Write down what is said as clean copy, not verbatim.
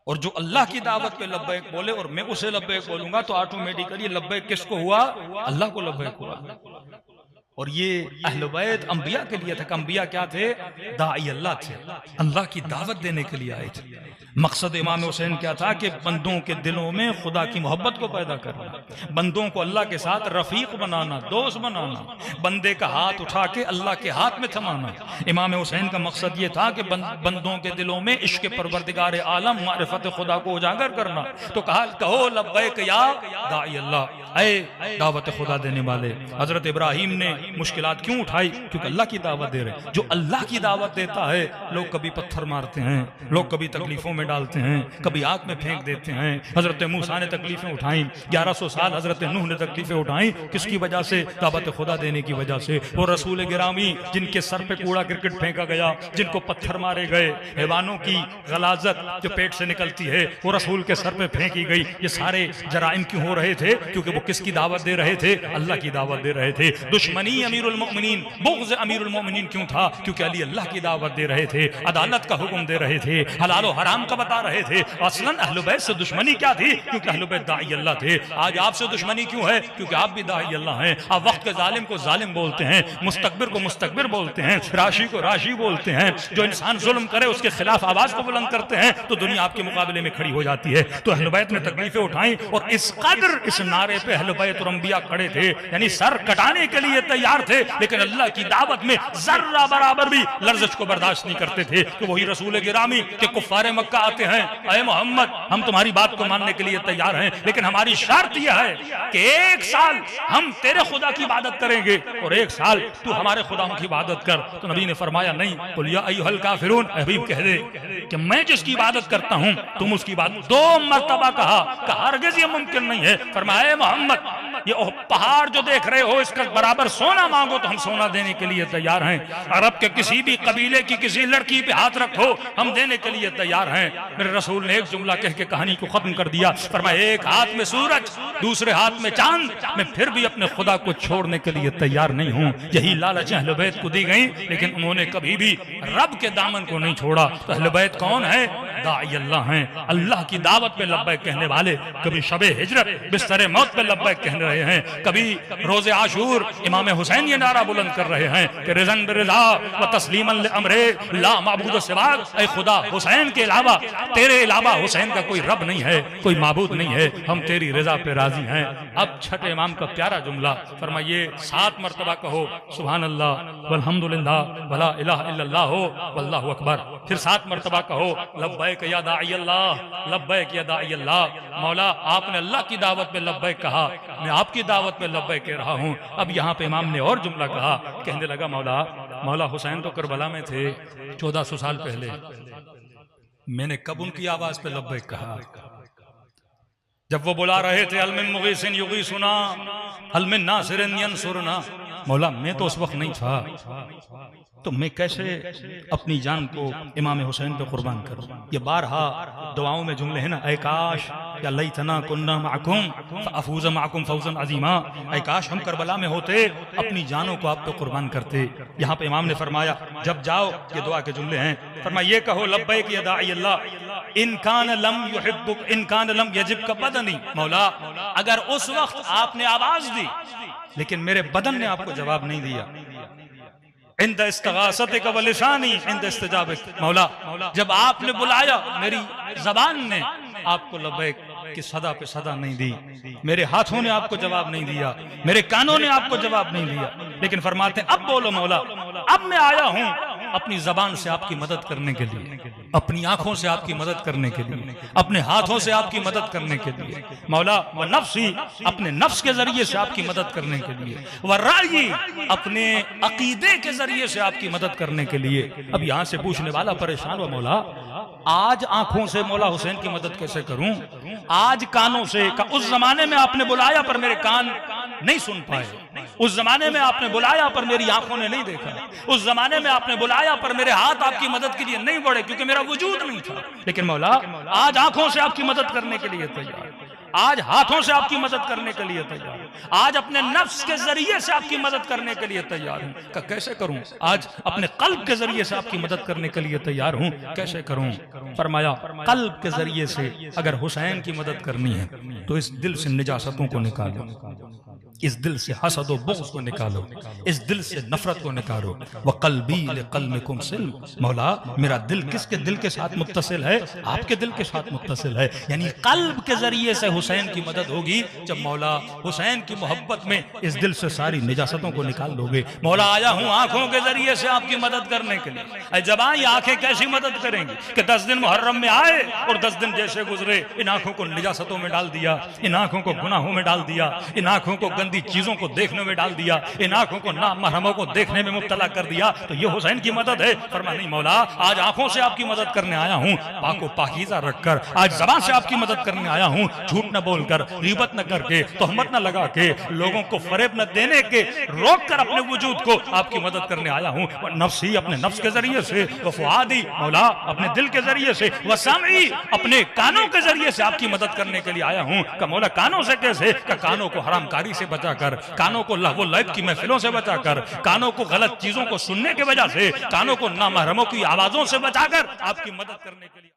और जो अल्लाह की दावत पे लब्बैक बोले और मैं उसे लब्बैक बोलूंगा तो ऑटोमेटिकली लब्बैक किसको हुआ? अल्लाह को लब्बैक हुआ। और ये अहले बैत अंबिया के लिए था कि अंबिया क्या थे? दाई अल्लाह थे, अल्लाह की दावत देने के लिए आए थे। मकसद इमाम हुसैन क्या था? कि बंदों के दिलों में खुदा की मोहब्बत को पैदा करना, बंदों को अल्लाह के साथ रफीक बनाना, दोस्त बनाना, बंदे का हाथ उठा के अल्लाह के हाथ में थमाना। इमाम हुसैन का मकसद ये था कि बंदों के दिलों में इश्क परवरदिगार आलम मारिफत खुदा को उजागर करना। तो कहो लब्बैक या दाई अल्लाह, ऐ दावत खुदा देने वाले। हजरत इब्राहिम ने मुश्किलात क्यों उठाई? क्योंकि अल्लाह की दावत दे रहे। जो अल्लाह की दावत देता है, लोग कभी पत्थर मारते हैं, लोग कभी तकलीफों में डालते हैं, कभी आग में फेंक देते हैं। हजरत मूसा ने तकलीफें उठाई, 1100 साल हजरत नूह ने तकलीफें उठाई। किसकी वजह से? दावत खुदा देने की वजह से। वो रसूल गिरामी जिनके सर पे कूड़ा क्रिकेट फेंका गया, जिनको पत्थर मारे गए, हैवानों की गलाजत जो पेट से निकलती है वो रसूल के सर पे फेंकी गई। ये सारे जराइम क्यों हो रहे थे? क्योंकि वो किसकी दावत दे रहे थे? अल्लाह की दावत दे रहे थे। दुश्मनी अमीरुल मोमिनीन, बुग़्ज़ अमीरुल मोमिनीन क्यों था? क्योंकि अली अल्लाह की दावत दे रहे थे, अदालत का हुक्म दे रहे थे, हलाल और हराम का बता रहे थे। असलन अहले बैत से दुश्मनी क्या थी? क्योंकि अहले बैत दाई अल्लाह थे। आज आपसे दुश्मनी क्यों है? क्योंकि आप भी दाई अल्लाह हैं। आप वक्त के जालिम को जालिम बोलते हैं, मुस्तकबिर को मुस्तकबिर बोलते हैं, राशि को राशि बोलते हैं। जो इंसान जुल्म करे उसके खिलाफ आवाज को बुलंद करते हैं तो दुनिया आपके मुकाबले में खड़ी हो जाती है। तो अहले बैत ने तकलीफें उठाई और इस कदर इस नारे पे अहले बैत और अंबिया खड़े थे, यानी सर कटाने के लिए तैयार थे, लेकिन अल्लाह की दावत में जर्रा बराबर भी लर्जिश को बर्दाश्त नहीं करते थे। तो वही रसूल गिरामी के कुफ्फारे मक्का आते हैं, अय मोहम्मद हम तुम्हारी बात को मानने के लिए तैयार हैं, लेकिन हमारी शर्त यह है कि 1 साल हम तेरे खुदा की इबादत करेंगे और 1 साल तू हमारे खुदाओं की इबादत कर। तो नबी ने फरमाया नहीं, कुल या अय्युहल काफिरून, हबीब कह दे कि मैं जिसकी इबादत करता हूं तुम उसकी इबादत। 2 मर्तबा कहा कि हरगिज़ ये मुमकिन नहीं है। फरमाया मोहम्मद ये पहाड़ जो देख रहे हो इसका बराबर सोना मांगो तो हम सोना देने के लिए तैयार हैं। अरब के किसी भी कबीले की किसी लड़की पे हाथ रखो हम देने के लिए तैयार हैं। मेरे रसूल ने एक जुमला कह के कहानी को खत्म कर दिया। फरमाया एक हाथ में सूरज दूसरे हाथ में चांद, मैं फिर भी अपने खुदा को छोड़ने के लिए तैयार नहीं हूँ। यही लालच अहले बैत को दी गई, लेकिन उन्होंने कभी भी रब के दामन को नहीं छोड़ा। तो अहले बैत कौन है? दाई अल्लाह हैं, अल्लाह की दावत पे लब्बैक कहने वाले। कभी शबे हिजरत बिस्तर मौत पे लब्बैक कह रहे हैं, कभी रोजे आशूर इमाम हुसैन ये नारा बुलंद कर रहे हैं कि रिज़न बिरिज़ा व तस्लीमन लिअम्रे ला माबूद सिवाक। ऐ खुदा हुसैन के अलावा तेरे अलावा हुसैन का कोई रब नहीं है, कोई माबूद नहीं है, हम तेरी रजा पे राजी हैं। अब छठे इमाम का प्यारा जुमला फरमाइए, 7 मरतबा कहो सुभान अल्लाह वल्हम्दुलिल्लाह वला इलाहा इल्लल्लाह वल्लाहु अकबर। फिर 7 मरतबा कहो लब्बैक या दाई अल्लाह, लब्बैक या दाई अल्लाह। मौला आपने अल्लाह की दावत पे लब्बैक कहा, मैं आपकी दावत पे लब्बैक कह रहा हूँ। अब यहाँ पे इमाम ने और जुमला कहा, कहने लगा मौला हुसैन तो करबला में थे 1400 साल पहले, मैंने कब उनकी आवाज पे लब्बैक कहा? जब वो बुला रहे थे अल मिन मुगीसिन युगीसुना अल मिन नासिरिन यंसुरना। मौला मैं तो उस वक्त नहीं था, तो मैं कैसे अपनी जान को इमाम हुसैन पे कुर्बान करूं? ये बारहा दुआओं में जुमले हैं ना, ऐ काश या लैतना कुन्ना माकुम फअफूज़ माकुम फौज़न अज़ीमा। ऐ काश हम करबला में होते, अपनी जानों को आप पे कुर्बान करते। यहाँ पे इमाम ने फरमाया जब जाओ, ये दुआ के जुमले हैं, फरमाया ये कहो लब्बैक या दाई अल्लाह इन कान लम युहिब्बुक इन कान लम यजिब का बदनी। मौला अगर उस वक्त आपने आवाज दी लेकिन मेरे बदन ने आपको जवाब नहीं दिया, इंद इस्तगासतिक व लिसानी इंद इस्तजाबिक। मौला जब आपने बुलाया मेरी जबान ने आपको लब्बैक की सदा पे सदा नहीं दी, मेरे हाथों ने आपको जवाब नहीं दिया, मेरे कानों ने आपको जवाब नहीं दिया, लेकिन फरमाते अब बोलो मौला, अब मैं आया हूं अपनी जबान से आपकी मदद करने के लिए, अपनी आंखों से आपकी मदद करने के लिए, अपने हाथों से आपकी मदद करने के लिए। मौला व नफ्सी अपने नफ्स के जरिए से आपकी मदद करने के लिए, व राई अपने अकीदे के जरिए से आपकी मदद करने के लिए। अब यहां से पूछने वाला परेशान हुआ, मौला आज आंखों से मौला हुसैन की मदद कैसे करूं? आज कानों से का उस जमाने में आपने बुलाया पर मेरे कान नहीं सुन पाए, उस जमाने में आपने बुलाया पर मेरी आंखों ने नहीं देखा, उस जमाने में आपने बुलाया पर मेरे हाथ आपकी मदद के लिए नहीं बढ़े क्योंकि मेरा वजूद नहीं था, लेकिन मौला आज आंखों से आपकी मदद करने के लिए तैयार। आज हाथों से आपकी मदद करने के लिए तैयार हूं, आज अपने नफ्स के जरिए से आपकी मदद करने के लिए तैयार हूं। कैसे करूं? आज अपने कल्ब के जरिए से आपकी मदद करने के लिए तैयार हूं, कैसे करूं? फरमाया कल्ब के जरिए से अगर हुसैन की मदद करनी है तो इस दिल से निजासतों को निकालो, इस दिल से हसद व बुग़्ज़ को निकालो, इस दिल से नफरत को निकालो। व क़ल्बी लिक़ल्बिकुम सिल्म, मौला मेरा दिल किसके दिल के साथ मुत्तसिल है? आपके दिल के साथ मुत्तसिल है। यानी कल्ब के जरिए से हुसैन की मदद होगी जब मौला हुसैन की मोहब्बत में इस दिल से सारी निजासतों को निकाल दोगे। मौला आया हूँ आंखों के जरिए से आपकी मदद करने के लिए। जबान ये आंखें कैसी मदद करेंगी कि 10 दिन मुहर्रम में आए और 10 दिन जैसे गुजरे इन आंखों को निजासतों में डाल दिया, इन आंखों को गुनाहों में डाल दिया, इन आंखों को गंदी चीजों को देखने में डाल दिया, इन आंखों को नामहरमों को देखने में मुब्तला कर दिया। तो ये हुसैन की मदद है? फरमा नहीं मौला, आज आंखों से आपकी मदद करने आया हूँ, पाको पाकीज़ा रखकर। आज ज़बान से आपकी मदद करने आया हूँ, झूठ न बोलकर, ग़ीबत न करके, तोहमत न लगा के, लोगों को फरेब न देने के, रोक कर अपने वजूद को आपकी मदद करने आया हूँ। नफ्सी अपने नफ्स के जरिए से, व फुआदी मौला अपने दिल के जरिए से, व सामी अपने कानों के जरिए से आपकी मदद करने के लिए आया हूँ। का मौला कानों से कैसे? का कानों को हरामकारी से बचाकर, कानों को लहव लैब की महफिलों से बचाकर, कानों को गलत चीजों को सुनने की वजह से, कानों को नामहरमों की आवाजों से बचाकर आपकी मदद करने के लिए।